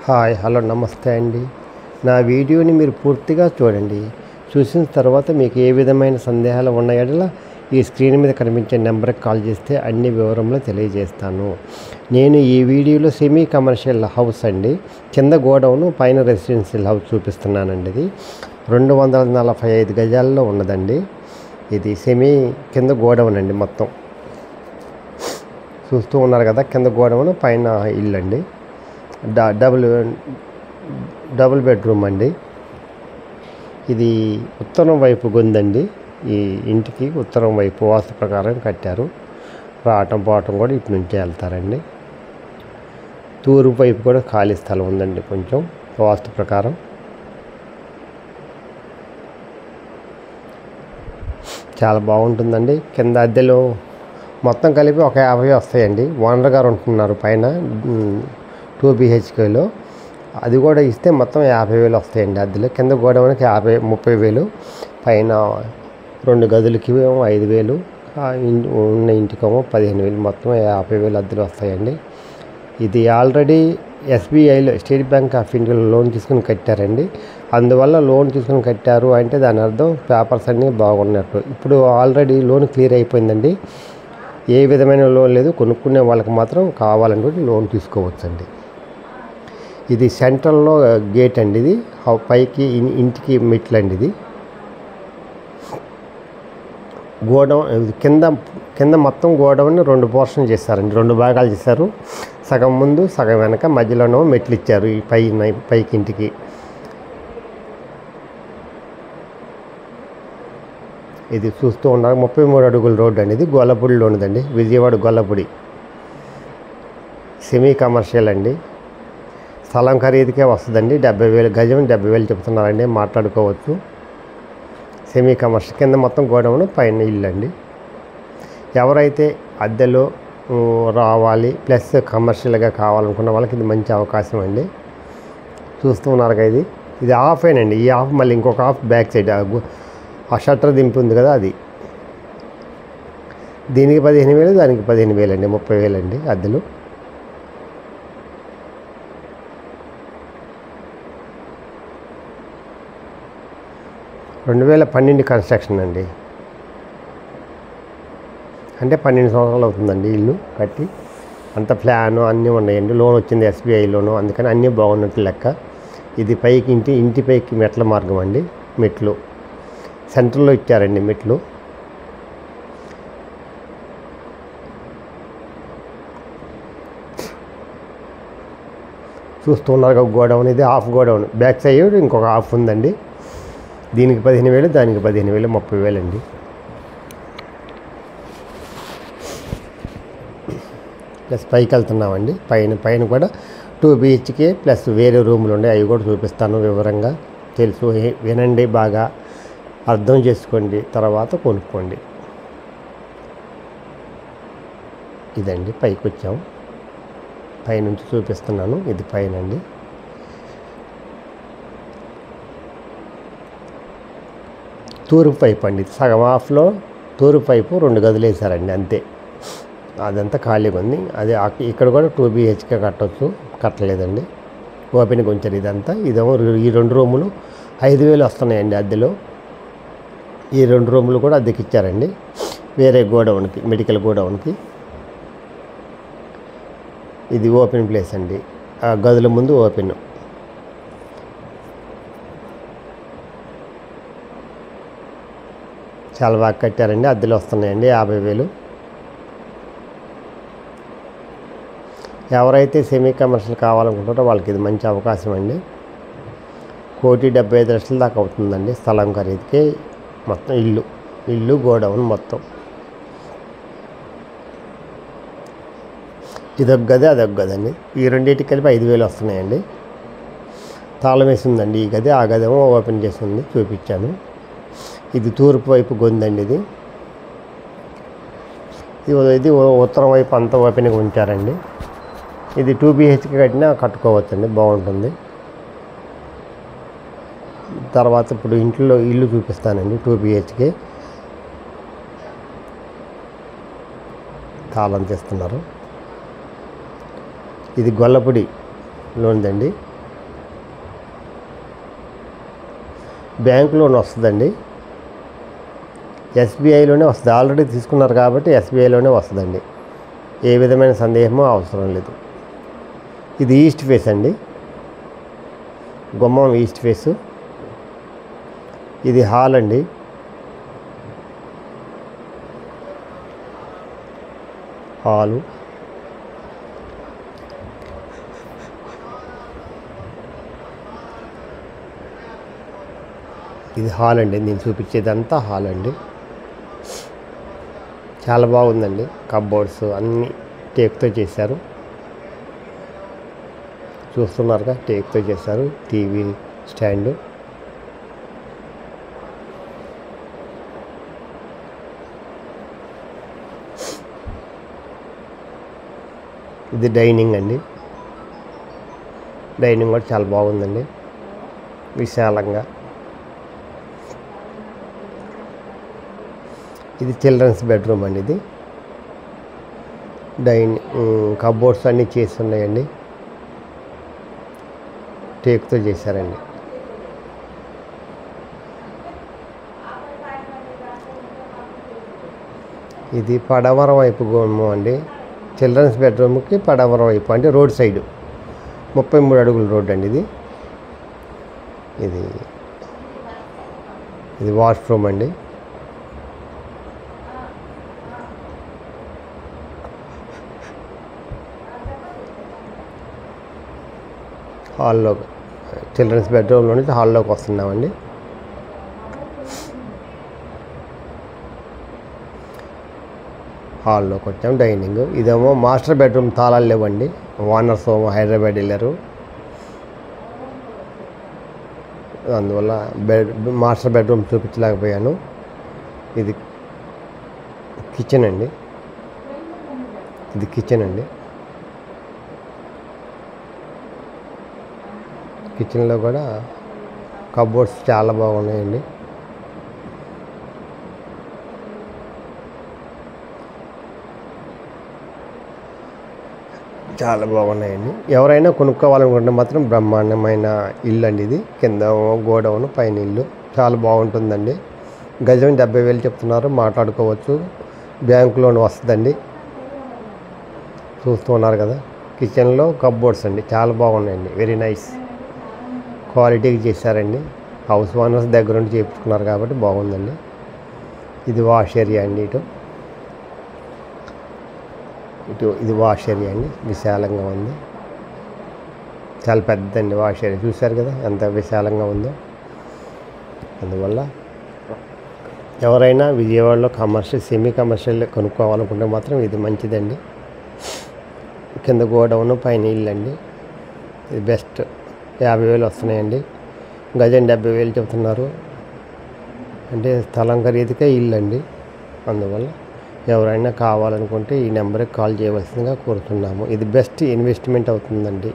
Hi hello నమస్తే అండి. నా వీడియోని మీరు పూర్తిగా చూడండి. చూసిన తర్వాత మీకు ఏ విధమైన సందేహాలు ఉన్న యెడల ఈ స్క్రీన్ మీద కనిపించే నెంబర్కి కాల్ చేస్తే అన్ని వివరంలో తెలియజేస్తాను. నేను ఈ వీడియోలో సెమీ కమర్షియల్ హౌస్ అండి, కింద గోడౌను పైన రెసిడెన్షియల్ హౌస్ చూపిస్తున్నానండి. ఇది 245 గజాల్లో ఉన్నదండి. ఇది సెమీ కింద గోడౌన్ అండి. మొత్తం చూస్తూ ఉన్నారు కదా, కింద గోడౌను పైన ఇల్లు అండి. డబుల్ బెడ్రూమ్ అండి. ఇది ఉత్తరం వైపు గొందండి. ఈ ఇంటికి ఉత్తరం వైపు వాస్తు ప్రకారం కట్టారు. రావటం పోవటం కూడా ఇటు నుంచే వెళ్తారండి. తూర్పు వైపు కూడా ఖాళీ స్థలం ఉందండి కొంచెం వాస్తు ప్రకారం. చాలా బాగుంటుందండి. కింద అద్దెలు మొత్తం కలిపి ఒక 50 వస్తాయండి. ఓనర్ గారు ఉంటున్నారు పైన 2 BHKలో. అది కూడా ఇస్తే మొత్తం 50,000 వస్తాయండి అద్దెలు. కింద గోడౌన్కి 30,000, పైన 2 గదులకి 5,000, ఉన్న ఇంటికేమో 15,000, మొత్తం 50,000 అద్దెలు వస్తాయండి. ఇది ఆల్రెడీ SBIలో స్టేట్ బ్యాంక్ ఆఫ్ ఇండియాలో లోన్ తీసుకుని కట్టారండి. అందువల్ల లోన్ తీసుకుని కట్టారు అంటే దాని అర్థం పేపర్స్ అన్నీ బాగున్నట్టు. ఇప్పుడు ఆల్రెడీ లోన్ క్లియర్ అయిపోయిందండి. ఏ విధమైన లోన్ లేదు. కొనుక్కునే వాళ్ళకి మాత్రం కావాలనుకుంటే లోన్ తీసుకోవచ్చండి. ఇది సెంట్రల్లో గేట్ అండి. ఇది పైకి ఇంటికి మెట్లు అండి. ఇది గోడౌన్ కింద మొత్తం గోడౌన్ 2 పోర్షన్ చేశారండి. 2 భాగాలు చేశారు. సగం ముందు సగం వెనక, మధ్యలోనో మెట్లు ఇచ్చారు ఈ పైకి ఇంటికి. ఇది చూస్తూ ఉన్నారు 33 అడుగుల రోడ్డు అండి. ఇది గొల్లపూడిలో ఉన్నదండి, విజయవాడ గొల్లపూడి. సెమీ కమర్షియల్ అండి. స్థలం ఖరీదుకే వస్తుందండి. 70,000 గజం, 70,000 చెప్తున్నారండి. మాట్లాడుకోవచ్చు. సెమీ కమర్షియల్ కింద మొత్తం గోడౌన్ పైన ఇల్లు అండి. ఎవరైతే అద్దెలో రావాలి ప్లస్ కమర్షియల్గా కావాలనుకున్న వాళ్ళకి ఇది మంచి అవకాశం అండి. చూస్తూ ఉన్నారు కదా, ఇది హాఫ్ అండి. ఈ హాఫ్ మళ్ళీ ఇంకొక హాఫ్ బ్యాక్ సైడ్ ఆ షట్టర్ దింపి ఉంది కదా అది. దీనికి 15,000, దానికి 15,000 అండి. 30,000 అండి అద్దెలు. రెండు 2012 కన్స్ట్రక్షన్ అండి. అంటే 12 సంవత్సరాలు అవుతుందండి ఇల్లు కట్టి. అంత ప్లాను అన్నీ ఉన్నాయండి. లోన్ వచ్చింది SBI లోను, అందుకని అన్నీ బాగున్నట్టు లెక్క. ఇది పైకి ఇంటి పైకి మెట్ల మార్గం అండి. మెట్లు సెంటర్లో ఇచ్చారండి మెట్లు. చూస్తున్నారు గోడౌన్. ఇది హాఫ్ గోడౌన్. బ్యాక్ సైడ్ ఇంకొక హాఫ్ ఉందండి. దీనికి 15,000, దానికి 15,000, 30,000 అండి. ప్లస్ పైకి వెళ్తున్నామండి. పైన కూడా 2 BHK ప్లస్ వేరే రూములు ఉన్నాయి. అవి కూడా చూపిస్తాను వివరంగా. తెలుసు, వినండి, బాగా అర్థం చేసుకోండి, తర్వాత కొనుక్కోండి. ఇదండి పైకి వచ్చాము. పైనుంచి చూపిస్తున్నాను. ఇది పైన అండి. తూర్పు పైపు అండి. సగం హాఫ్లో తూర్పు పైపు 2 గదులు వేసారండి అంతే. అదంతా ఖాళీగా ఉంది. అది ఇక్కడ కూడా 2 BHK కట్టవచ్చు. కట్టలేదండి, ఓపెన్గా ఉంచారు ఇదంతా. ఇదేమో ఈ 2 రూములు 5,000 వస్తున్నాయండి అద్దెలో. ఈ 2 రూములు కూడా అద్దెకి ఇచ్చారండి వేరే గోడౌన్కి, మెడికల్ గోడౌన్కి. ఇది ఓపెన్ ప్లేస్ అండి. ఆ గదుల ముందు ఓపెన్. చాలా బాగా కట్టారండి. అద్దెలు వస్తున్నాయండి 50,000. ఎవరైతే సెమీ కమర్షియల్ కావాలనుకుంటారో వాళ్ళకి ఇది మంచి అవకాశం అండి. 1,75,00,000 దాకా అవుతుందండి స్థలం ఖరీదుకే. మొత్తం ఇల్లు గోడౌన్ మొత్తం. ఇదొక గది, అదొక గది అండి. ఈ రెండింటికి కలిపి 5,000 వస్తున్నాయండి. తాళం వేసి ఉందండి ఈ గది. ఆ గది ఏమో ఓపెన్ చేసి ఉంది, చూపించాను. ఇది తూర్పు వైపు గొందండి. ఇది ఉత్తరం వైపు అంతా ఓపెన్గా ఉంచారండి. ఇది 2 BHK కట్టినా కట్టుకోవచ్చండి, బాగుంటుంది. తర్వాత ఇప్పుడు ఇల్లు చూపిస్తానండి. 2 BHK. తాళం చేస్తున్నారు. ఇది గొల్లపూడిలో ఉందండి. బ్యాంక్ లోన్ వస్తుందండి. ఎస్బీఐలోనే వస్తుంది. ఆల్రెడీ తీసుకున్నారు కాబట్టి ఎస్బీఐలోనే వస్తుందండి. ఏ విధమైన సందేహము అవసరం లేదు. ఇది ఈస్ట్ ఫేస్ అండి, గుమ్మం ఈస్ట్ ఫేసు. ఇది హాల్ అండి. హాలు ఇది హాల్ అండి. నేను చూపించేదంతా హాల్ అండి. చాలా బాగుందండి. కబోర్డ్స్ అన్నీ టేక్తో చేశారు. చూస్తున్నారుగా, టేక్తో చేశారు. టీవీ స్టాండ్, ఇది డైనింగ్ అండి. డైనింగ్ కూడా చాలా బాగుందండి, విశాలంగా. ఇది చిల్డ్రన్స్ బెడ్రూమ్ అండి. ఇది కబోర్డ్స్ అన్నీ చేసి ఉన్నాయండి, టేక్తో చేశారండి. ఇది పడమర వైపు గుమ్మం అండి. చిల్డ్రన్స్ బెడ్రూమ్కి పడమర వైపు అంటే రోడ్ సైడ్ 33 అడుగుల రోడ్ అండి. ఇది వాష్రూమ్ అండి. హాల్లో, చిల్డ్రన్స్ బెడ్రూమ్లో నుంచి హాల్లోకి వస్తున్నామండి. హాల్లోకి వచ్చాము. డైనింగ్, ఇదేమో మాస్టర్ బెడ్రూమ్. తాళాలు లేవండి, ఓనర్స్ హైదరాబాద్ వెళ్ళారు, అందువల్ల మాస్టర్ బెడ్రూమ్ చూపించలేకపోయాను. ఇది కిచెన్ అండి. కిచెన్లో కూడా కబోర్డ్స్ చాలా బాగున్నాయండి. ఎవరైనా కొనుక్కోవాలనుకుంటే మాత్రం బ్రహ్మాండమైన ఇల్లు అండి ఇది. కింద గోడౌన్, పైన ఇల్లు చాలా బాగుంటుందండి. గజం 70,000 చెప్తున్నారు, మాట్లాడుకోవచ్చు. బ్యాంక్ లోన్ వస్తుందండి. చూస్తూ ఉన్నారు కదా, కిచెన్లో కబోర్డ్స్ అండి చాలా బాగున్నాయండి. వెరీ నైస్ క్వాలిటీకి చేశారండి. హౌస్ ఓనర్స్ దగ్గర నుండి చేయించుకున్నారు కాబట్టి బాగుందండి. ఇది వాష్ ఏరియా అండి. ఇది వాష్ ఏరియా అండి, విశాలంగా ఉంది. చాలా పెద్దండి వాష్ ఏరియా. చూశారు కదా ఎంత విశాలంగా ఉందో. అందువల్ల ఎవరైనా విజయవాడలో సెమీ కమర్షియల్ కొనుక్కోవాలనుకుంటే మాత్రం ఇది మంచిదండి. కింద గోడౌన్, పైన ఇల్లు అండి. ఇది బెస్ట్. 50,000 వస్తున్నాయండి. గజం 70,000 చెప్తున్నారు. అంటే స్థలం ఖరీదుకే ఇల్లు అండి. అందువల్ల ఎవరైనా కావాలనుకుంటే ఈ నెంబర్కి కాల్ చేయవలసిందిగా కోరుతున్నాము. ఇది బెస్ట్ ఇన్వెస్ట్మెంట్ అవుతుందండి.